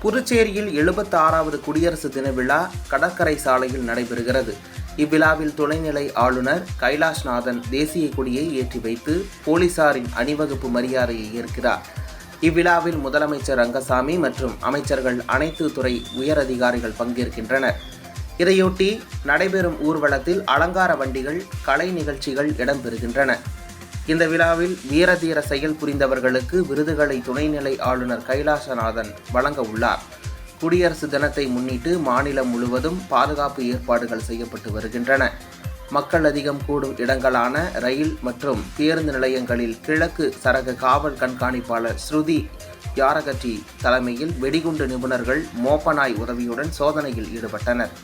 புதுச்சேரியில் 76வது குடியரசு தின விழா கடற்கரை சாலையில் நடைபெறுகிறது. இவ்விழாவில் துணைநிலை ஆளுநர் கைலாஷ்நாதன் தேசிய கொடியை ஏற்றி வைத்து போலீசாரின் அணிவகுப்பு மரியாதையை ஏற்கிறார். இவ்விழாவில் முதலமைச்சர் ரங்கசாமி மற்றும் அமைச்சர்கள் அனைத்து துறை உயரதிகாரிகள் பங்கேற்கின்றனர். இதையொட்டி நடைபெறும் ஊர்வலத்தில் அலங்கார வண்டிகள், கலை நிகழ்ச்சிகள் இடம்பெறுகின்றன. இந்த விழாவில் வீரதீர செயல் புரிந்தவர்களுக்கு விருதுகளை துணைநிலை ஆளுநர் கைலாசநாதன் வழங்க உள்ளார். குடியரசு தினத்தை முன்னிட்டு மாநிலம் முழுவதும் பாதுகாப்பு ஏற்பாடுகள் செய்யப்பட்டு வருகின்றன. மக்கள் அதிகம் கூடும் இடங்களான ரயில் மற்றும் பேருந்து நிலையங்களில் கிழக்கு சரக காவல் கண்காணிப்பாளர் ஸ்ருதி யாரகட்டி தலைமையில் வெடிகுண்டு நிபுணர்கள் மோப்பநாய் உதவியுடன் சோதனையில் ஈடுபட்டனர்.